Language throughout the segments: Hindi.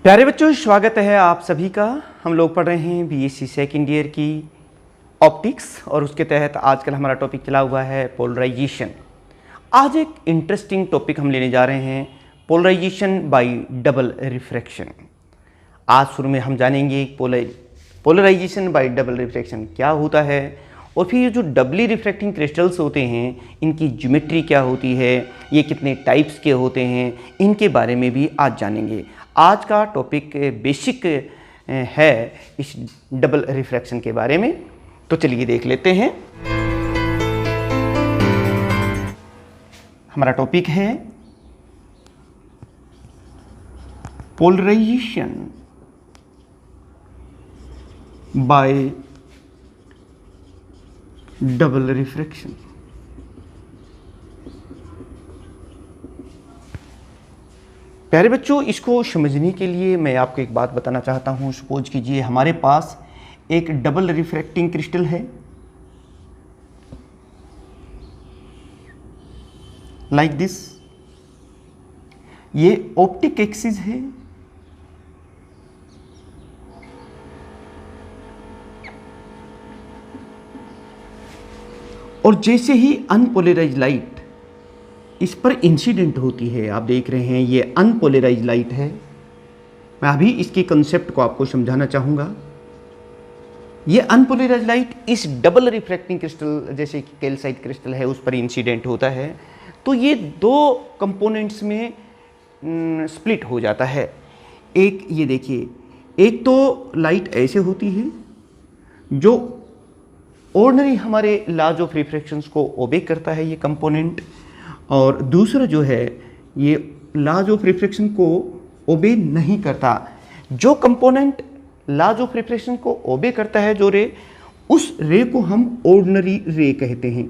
प्यारे बच्चों, स्वागत है आप सभी का। हम लोग पढ़ रहे हैं B.Sc सेकेंड ईयर की ऑप्टिक्स और उसके तहत आजकल हमारा टॉपिक चला हुआ है पोलराइजेशन। आज एक इंटरेस्टिंग टॉपिक हम लेने जा रहे हैं, पोलराइजेशन बाय डबल रिफ्रैक्शन। आज शुरू में हम जानेंगे पोलराइजेशन बाय डबल रिफ्रैक्शन क्या होता है और फिर ये जो डबली रिफ्रैक्टिंग क्रिस्टल्स होते हैं इनकी ज्योमेट्री क्या होती है, ये कितने टाइप्स के होते हैं, इनके बारे में भी आज जानेंगे। आज का टॉपिक बेसिक है इस डबल रिफ्रैक्शन के बारे में, तो चलिए देख लेते हैं। हमारा टॉपिक है पोलराइजेशन बाय डबल रिफ्रैक्शन। प्यारे बच्चों, इसको समझने के लिए मैं आपको एक बात बताना चाहता हूँ। सपोज कीजिए हमारे पास एक डबल रिफ्रैक्टिंग क्रिस्टल है, लाइक दिस। ये ऑप्टिक एक्सिस है और जैसे ही अनपोलराइज्ड लाइट इस पर इंसिडेंट होती है, आप देख रहे हैं ये अनपोलराइज्ड लाइट है। मैं अभी इसके कंसेप्ट को आपको समझाना चाहूँगा। ये अनपोलराइज्ड लाइट इस डबल रिफ्रैक्टिंग क्रिस्टल जैसे कि कैल्साइट क्रिस्टल है उस पर इंसिडेंट होता है, तो ये दो कंपोनेंट्स में स्प्लिट हो जाता है। एक ये देखिए, एक तो लाइट ऐसे होती है जो ऑर्डिनरी हमारे लॉज ऑफ रिफ्रैक्शंस को ओबे करता है ये कंपोनेंट, और दूसरा जो है ये लॉज ऑफ रिफ्रैक्शन को ओबे नहीं करता। जो कंपोनेंट लॉज ऑफ रिफ्रैक्शन को ओबे करता है जो रे, उस रे को हम ऑर्डिनरी रे कहते हैं,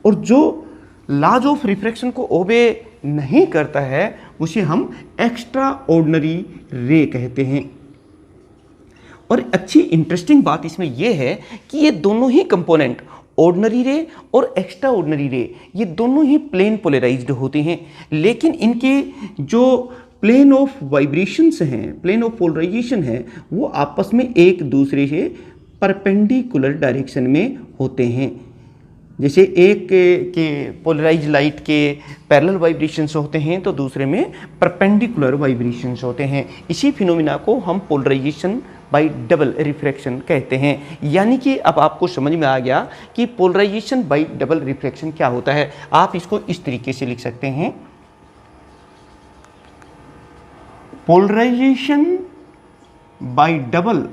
और जो लॉज ऑफ रिफ्रैक्शन को ओबे नहीं करता है उसे हम एक्स्ट्रा ऑर्डिनरी रे कहते हैं। और अच्छी इंटरेस्टिंग बात इसमें यह है कि ये दोनों ही कंपोनेंट ऑर्डिनरी रे और एक्स्ट्रा ऑर्डिनरी रे ये दोनों ही प्लेन पोलराइज्ड होते हैं, लेकिन इनके जो प्लेन ऑफ वाइब्रेशंस हैं, प्लेन ऑफ पोलराइजेशन है, वो आपस में एक दूसरे से परपेंडिकुलर डायरेक्शन में होते हैं। जैसे एक के पोलराइज्ड लाइट के पैरेलल वाइब्रेशंस होते हैं तो दूसरे में परपेंडिकुलर वाइब्रेशंस होते हैं। इसी फिनोमिना को हम पोलराइजेशन बाय डबल रिफ्रैक्शन कहते हैं। यानी कि अब आपको समझ में आ गया कि पोलराइजेशन बाय डबल रिफ्रैक्शन क्या होता है। आप इसको इस तरीके से लिख सकते हैं, polarization by double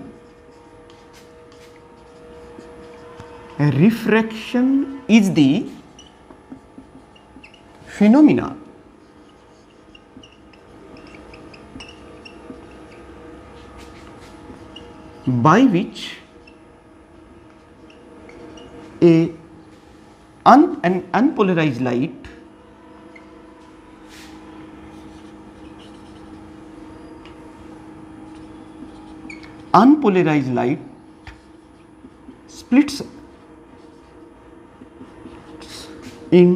refraction is the phenomena by which an unpolarized light splits in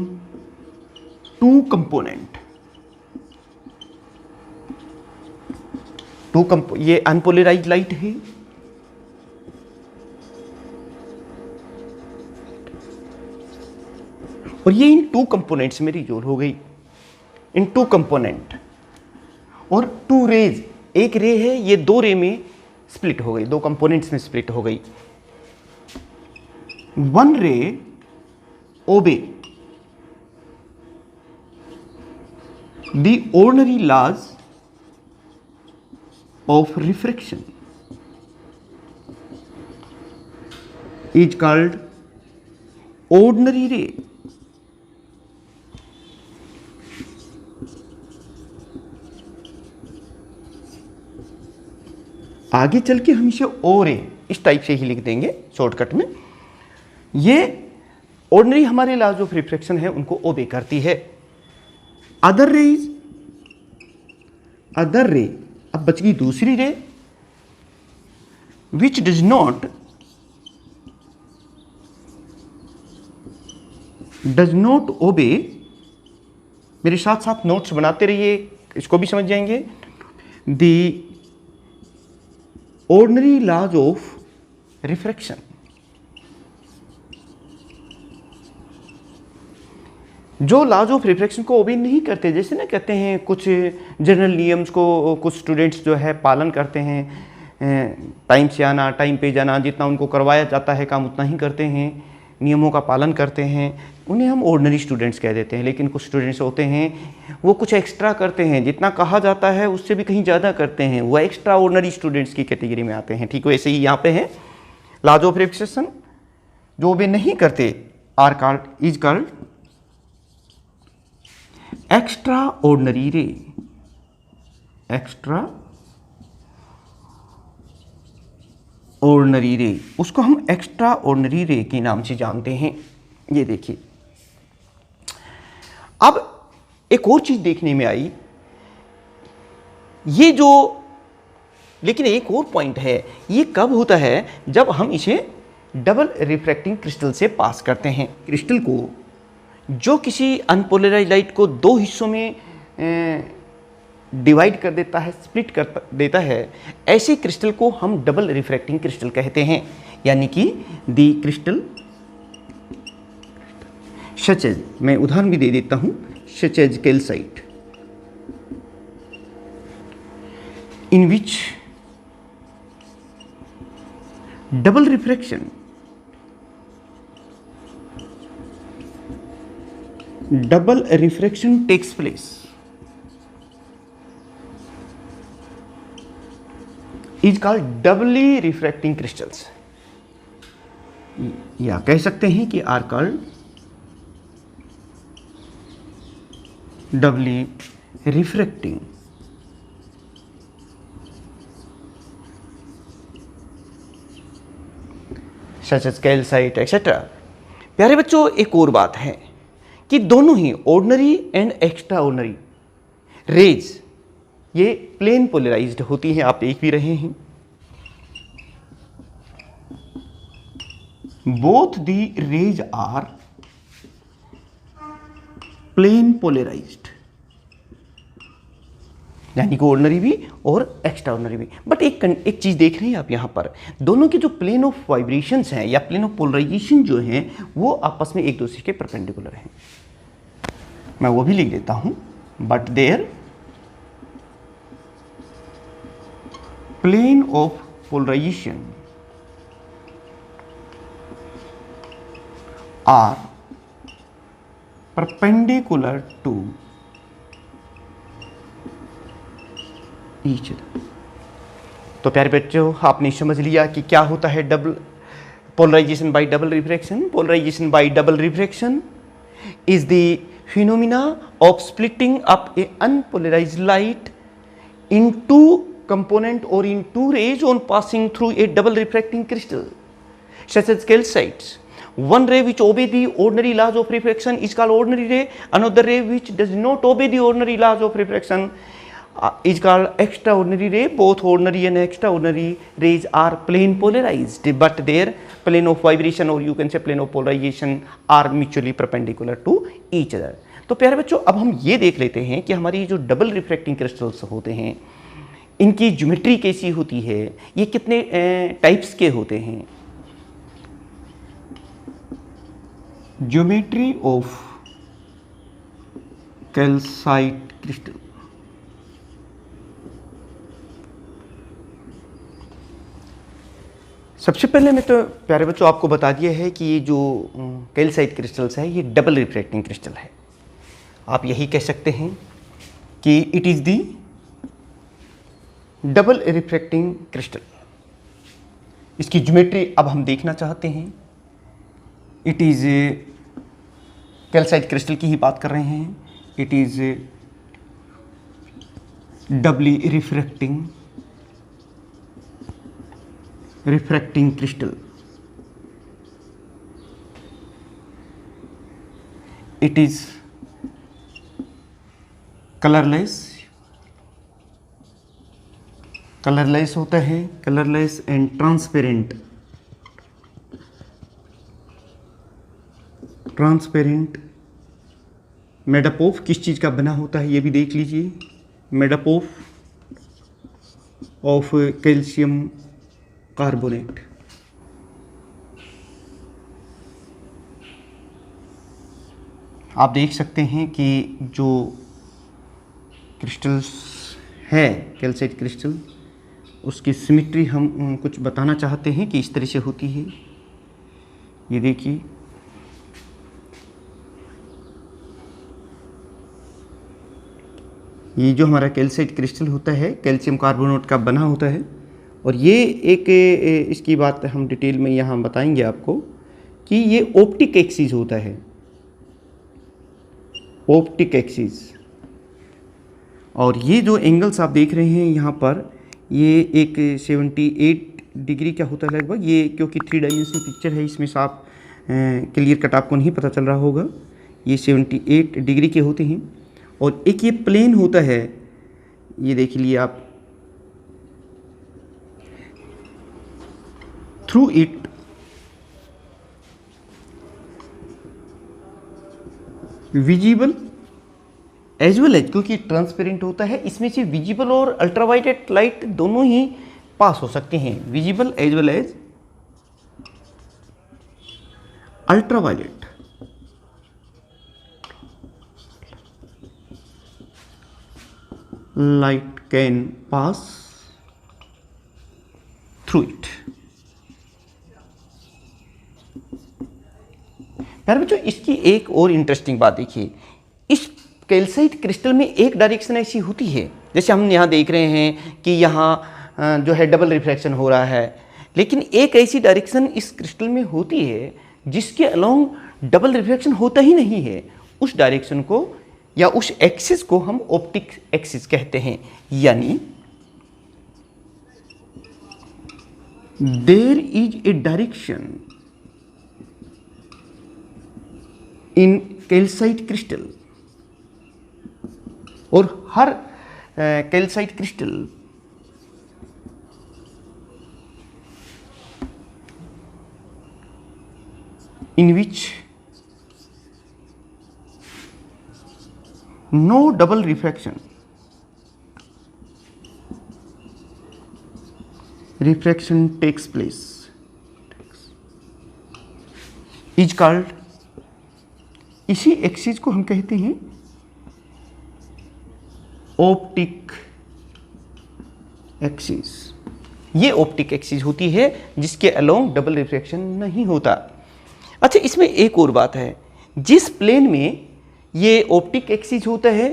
two component। ये अनपोलराइज्ड लाइट है, और ये इन टू कंपोनेंट्स में रिजोल्व हो गई, इन टू कंपोनेंट। और टू रेज, एक रे है ये दो रे में स्प्लिट हो गई, दो कंपोनेंट्स में स्प्लिट हो गई। वन रे ओबे the ordinary laws of refraction is called ordinary ray। आगे चल के हम इसे ओ रे इस टाइप से ही लिख देंगे शॉर्टकट में। ये ऑर्डिनरी हमारे लॉज ऑफ रिफ्रैक्शन है उनको ओबे करती है। अदर रे, अब बच गई दूसरी रे, विच डज नॉट ओबे। मेरे साथ साथ नोट्स बनाते रहिए, इसको भी समझ जाएंगे। The ordinary laws of refraction. जो लॉज ऑफ रिफ्रैक्शन को ओबे नहीं करते, जैसे ना कहते हैं कुछ जनरल नियम्स को कुछ स्टूडेंट्स जो है पालन करते हैं, टाइम से आना, टाइम पे जाना, जितना उनको करवाया जाता है काम उतना ही करते हैं, नियमों का पालन करते हैं, उन्हें हम ऑर्डिनरी स्टूडेंट्स कह देते हैं। लेकिन कुछ स्टूडेंट्स होते हैं वो कुछ एक्स्ट्रा करते हैं, जितना कहा जाता है उससे भी कहीं ज़्यादा करते हैं, वो एक्स्ट्रा ऑर्डिनरी स्टूडेंट्स की कैटेगरी में आते हैं। ठीक वैसे ही यहाँ पे है लॉज ऑफ रिफ्रैक्शन जो भी नहीं करते are called is called extraordinary ray. Extraordinary ray, उसको हम एक्स्ट्रा ऑर्डिनरी रे के नाम से जानते हैं। ये देखिए, अब एक और चीज देखने में आई, ये जो, लेकिन एक और पॉइंट है, ये कब होता है जब हम इसे डबल रिफ्रैक्टिंग क्रिस्टल से पास करते हैं। क्रिस्टल को जो किसी अनपोलराइज्ड लाइट को दो हिस्सों में डिवाइड कर देता है, स्प्लिट कर देता है, ऐसे क्रिस्टल को हम डबल रिफ्रैक्टिंग क्रिस्टल कहते हैं। यानी कि दी क्रिस्टल सच एज, मैं उदाहरण भी दे देता हूं, such as calcite in which double refraction takes place is called doubly refracting crystals, या कह सकते हैं कि are called doubly refracting such as calcite etc. प्यारे बच्चों, एक और बात है कि दोनों ही ordinary and extraordinary rays ये प्लेन पोलराइज्ड होती हैं, आप देख भी रहे हैं। Both the rays are plane polarised, यानी कि ऑर्डिनरी भी और एक्स्ट्रा ऑर्डिनरी भी। बट एक चीज देख रहे हैं आप यहाँ पर, दोनों के जो प्लेन ऑफ वाइब्रेशंस हैं या प्लेन ऑफ पोलराइजेशन जो हैं वो आपस में एक दूसरे के परपेंडिकुलर हैं। मैं वो भी लिख देता हूं, but their plane of polarization are perpendicular to each other. तो प्यारे बच्चों, आपने समझ लिया कि क्या होता है double polarization by double refraction. Polarization by double refraction is the phenomena of splitting up a unpolarized light in two component or in two rays on passing through a double refracting crystal such as calcites. One ray which obey the ordinary laws of refraction is called ordinary ray. Another ray which does not obey the ordinary laws of refraction is called extraordinary ray. Both ordinary and extraordinary rays are plane polarized, but their plane of vibration or you can say plane of polarization are mutually perpendicular to each other. तो प्यारे बच्चों, अब हम ये देख लेते हैं कि हमारी जो डबल रिफ्रैक्टिंग क्रिस्टल्स होते हैं इनकी ज्योमेट्री कैसी होती है, ये कितने टाइप्स के होते हैं। Geometry of calcite crystal. सबसे पहले मैं तो प्यारे बच्चों आपको बता दिया है कि ये जो कैल्साइट क्रिस्टल्स है ये डबल रिफ्रैक्टिंग क्रिस्टल है। आप यही कह सकते हैं कि it is the double refracting crystal. इसकी ज्योमेट्री अब हम देखना चाहते हैं। इट इज़ कैल्साइट क्रिस्टल की ही बात कर रहे हैं। It is doubly refracting crystal. It is colorless होता है, colorless and transparent made up of किस चीज़ का बना होता है ये भी देख लीजिए। made up of of calcium carbonate. आप देख सकते हैं कि जो क्रिस्टल्स है कैल्साइट क्रिस्टल, उसकी सिमेट्री हम कुछ बताना चाहते हैं कि इस तरह से होती है। ये देखिए, ये जो हमारा कैल्साइट क्रिस्टल होता है कैल्शियम कार्बोनेट का बना होता है, और ये एक इसकी बात हम डिटेल में यहाँ बताएंगे आपको कि ये ऑप्टिक एक्सिस होता है, ऑप्टिक एक्सिस। और ये जो एंगल्स आप देख रहे हैं यहाँ पर, ये एक 78 डिग्री का होता है लगभग। ये क्योंकि 3 डायमेंशनल पिक्चर है, इसमें साफ क्लियर कट आपको नहीं पता चल रहा होगा। ये 78 डिग्री के होते हैं। और एक ये प्लेन होता है, ये देख लिए आप, through it visible as well as, क्योंकि ट्रांसपेरेंट होता है, इसमें से विजिबल और अल्ट्रावायलेट लाइट दोनों ही पास हो सकते हैं, visible as well as ultraviolet. Light can pass through it. यार बच्चों, इसकी एक और इंटरेस्टिंग बात देखिए, इस कैल्साइट क्रिस्टल में एक डायरेक्शन ऐसी होती है, जैसे हम यहाँ देख रहे हैं कि यहाँ जो है डबल रिफ्रैक्शन हो रहा है, लेकिन एक ऐसी डायरेक्शन इस क्रिस्टल में होती है जिसके अलोंग डबल रिफ्रैक्शन होता ही नहीं है। उस डायरेक्शन को या उस एक्सिस को हम ऑप्टिक एक्सिस कहते हैं। यानी there is a direction in calcite crystal, और हर calcite crystal in which no double refraction takes place is called, इसी एक्सिस को हम कहते हैं ऑप्टिक एक्सिस। ये ऑप्टिक एक्सिस होती है जिसके अलोंग डबल रिफ्रैक्शन नहीं होता। अच्छा, इसमें एक और बात है, जिस प्लेन में ये ऑप्टिक एक्सिस होता है,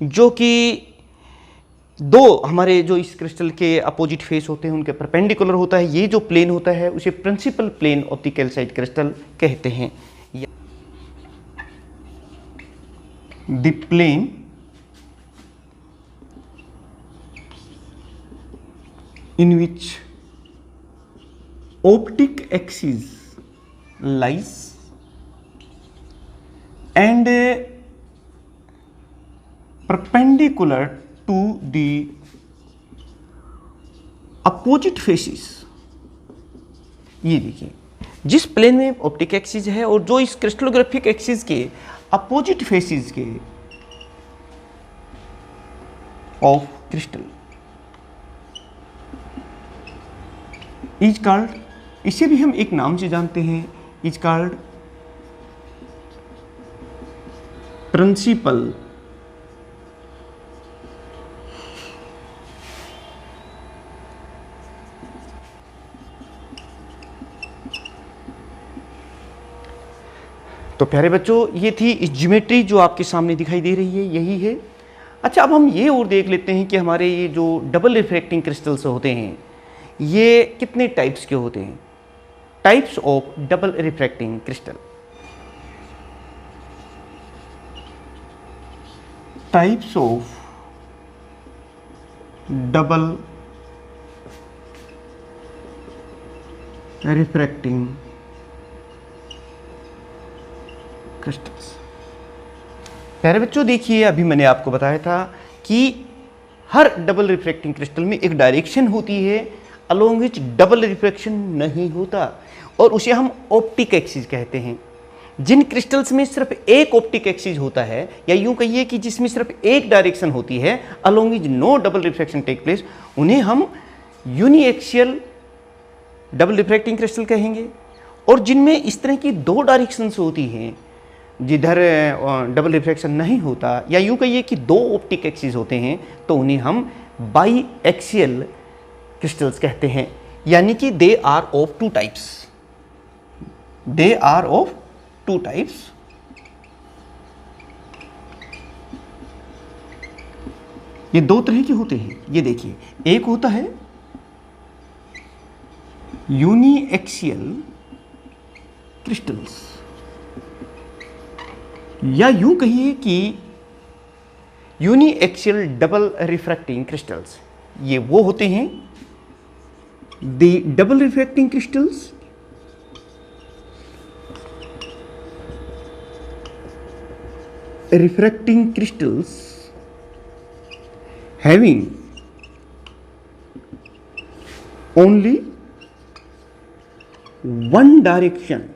जो कि दो हमारे जो इस क्रिस्टल के अपोजिट फेस होते हैं उनके परपेंडिकुलर होता है, ये जो प्लेन होता है उसे principal plane of the calcite crystal कहते हैं। The plane in which optic axis lies and perpendicular to the opposite faces। ये देखिए, जिस प्लेन में ऑप्टिक एक्सिस है और जो इस क्रिस्टलोग्राफिक एक्सिस के अपोजिट फेसेस के ऑफ क्रिस्टल इज कॉल्ड, इसे भी हम एक नाम से जानते हैं, इज कॉल्ड प्रिंसिपल तो प्यारे बच्चों, ये थी इस ज्योमेट्री जो आपके सामने दिखाई दे रही है, यही है। अच्छा, अब हम ये और देख लेते हैं कि हमारे ये जो डबल रिफ्रैक्टिंग क्रिस्टल्स होते हैं ये कितने टाइप्स के होते हैं। Types of double refracting crystal. Types of double refracting crystals. प्यारे बच्चों, देखिए अभी मैंने आपको बताया था कि हर डबल रिफ्रैक्टिंग क्रिस्टल में एक डायरेक्शन होती है अलोंग विच डबल रिफ्रैक्शन नहीं होता, और उसे हम ऑप्टिक एक्सिस कहते हैं। जिन क्रिस्टल्स में सिर्फ एक ऑप्टिक एक्सिस होता है, या यूं कहिए कि जिसमें सिर्फ एक डायरेक्शन होती है, along which no double refraction take place, उन्हें हम यूनिएक्सियल डबल रिफ्रैक्टिंग क्रिस्टल कहेंगे। और जिनमें इस तरह की दो डायरेक्शंस होती हैं, जिधर डबल रिफ्रैक्शन नहीं होता, या यूं कहिए कि दो ऑप्टिक एक्सिस होते हैं, तो उन्हें हम बाई एक्सियल क्रिस्टल्स कहते हैं। यानी कि they are of two types, they are of two types. ये दो तरह के होते हैं, ये देखिए, एक होता है यूनिएक्सियल क्रिस्टल्स, या यूं कहिए कि यूनिएक्सियल डबल रिफ्रैक्टिंग क्रिस्टल्स। ये वो होते हैं the double refracting crystals refracting crystals having only one direction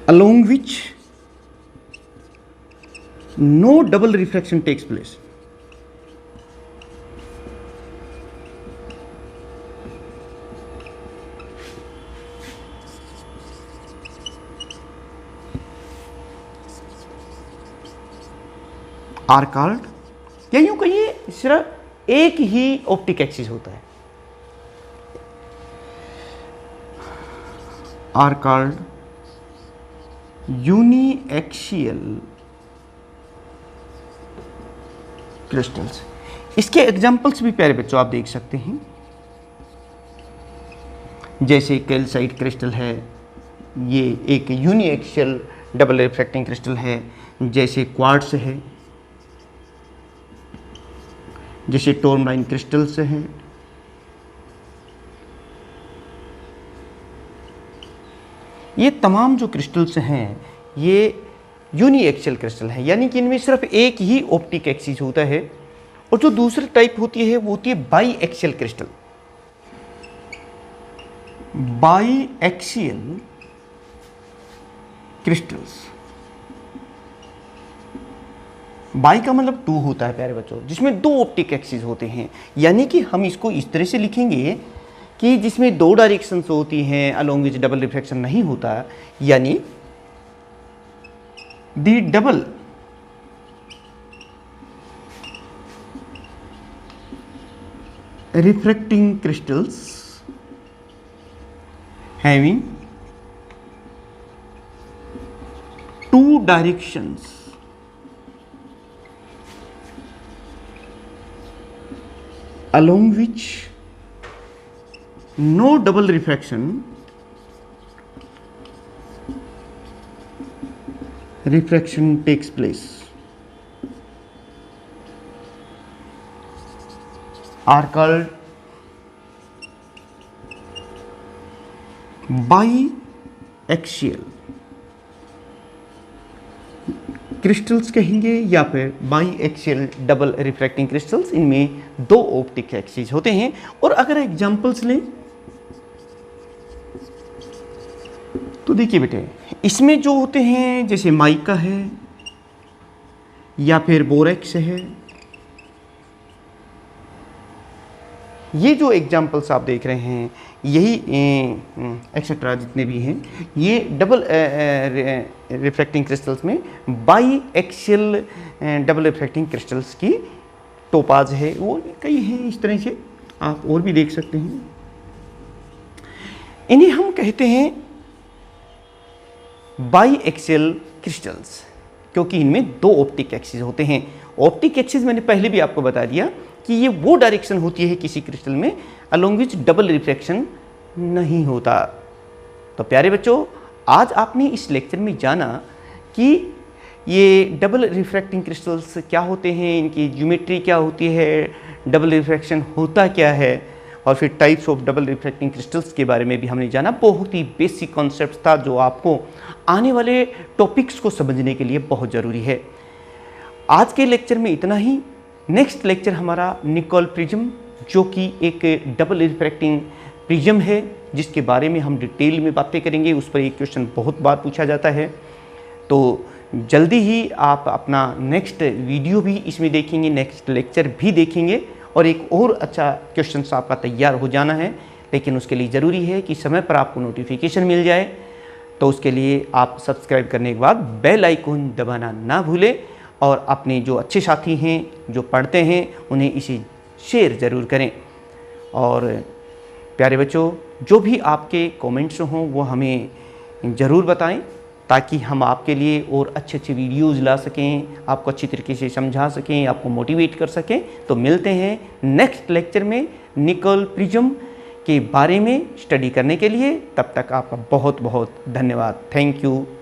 along which no double refraction takes place. Are called, या यूं कहिए सिर्फ एक ही ऑप्टिक एक्सिस होता है, आर कॉल्ड यूनिएक्सियल क्रिस्टल्स। इसके एग्जांपल्स भी प्यारे बच्चों आप देख सकते हैं, जैसे कैल्साइट क्रिस्टल है, ये एक यूनिएक्सियल डबल रिफ्रैक्टिंग क्रिस्टल है। जैसे क्वार्ट्स है, जैसे टोरमाइन क्रिस्टल्स हैं। ये तमाम जो क्रिस्टल्स हैं ये यूनिएक्सियल क्रिस्टल है, यानी कि इनमें सिर्फ एक ही ऑप्टिक एक्सिस होता है। और जो दूसरी टाइप होती है वो होती है by axial crystal. By axial crystals, by का मतलब टू होता है प्यारे बच्चों, जिसमें दो ऑप्टिक एक्सिस होते हैं। यानी कि हम इसको इस तरह से लिखेंगे कि जिसमें दो डायरेक्शंस होती हैं, अलोंग विच डबल रिफ्रैक्शन नहीं होता, यानी the double refracting crystals having two directions along which no double refraction takes place are called biaxial crystals कहेंगे, या फिर by axial double refracting crystals. इनमें दो ऑप्टिक एक्सिस होते हैं। और अगर एग्जांपल्स लें तो देखिए बेटे, इसमें जो होते हैं जैसे माइका है या फिर बोरेक्स है, ये जो एग्जांपल्स आप देख रहे हैं, यही एक्सेट्रा जितने भी हैं, ये डबल रिफ्रैक्टिंग क्रिस्टल्स में by axial double refracting crystals की टोपाज है। वो कई हैं इस तरह से, आप और भी देख सकते हैं। इन्हें हम कहते हैं बाई एक्सियल क्रिस्टल्स, क्योंकि इनमें दो ऑप्टिक एक्सिस होते हैं। ऑप्टिक एक्सिस मैंने पहले भी आपको बता दिया कि ये वो डायरेक्शन होती है किसी क्रिस्टल में अलोंग विच डबल रिफ्रैक्शन नहीं होता। तो प्यारे बच्चों, आज आपने इस लेक्चर में जाना कि ये डबल रिफ्रैक्टिंग क्रिस्टल्स क्या होते हैं, इनकी ज्योमेट्री क्या होती है, डबल रिफ्रैक्शन होता क्या है, और फिर types of double refracting crystals के बारे में भी हमने जाना। बहुत ही बेसिक कॉन्सेप्ट था जो आपको आने वाले टॉपिक्स को समझने के लिए बहुत ज़रूरी है। आज के लेक्चर में इतना ही। नेक्स्ट लेक्चर हमारा निकोल प्रिज्म, जो कि एक डबल रिफ्रैक्टिंग प्रिज्म है जिसके बारे में हम डिटेल में बातें करेंगे। उस पर एक क्वेश्चन बहुत बार पूछा जाता है। तो जल्दी ही आप अपना नेक्स्ट वीडियो भी इसमें देखेंगे, नेक्स्ट लेक्चर भी देखेंगे और एक और अच्छा क्वेश्चन आपका तैयार हो जाना है। लेकिन उसके लिए ज़रूरी है कि समय पर आपको नोटिफिकेशन मिल जाए। तो उसके लिए आप सब्सक्राइब करने के बाद बेल आइकन दबाना ना भूलें और अपने जो अच्छे साथी हैं जो पढ़ते हैं उन्हें इसे शेयर ज़रूर करें। और प्यारे बच्चों, जो भी आपके कमेंट्स हों वो हमें ज़रूर बताएं ताकि हम आपके लिए और अच्छे अच्छे वीडियोस ला सकें, आपको अच्छी तरीके से समझा सकें, आपको मोटिवेट कर सकें। तो मिलते हैं नेक्स्ट लेक्चर में निकल प्रिज्म के बारे में स्टडी करने के लिए। तब तक आपका बहुत बहुत धन्यवाद। Thank you.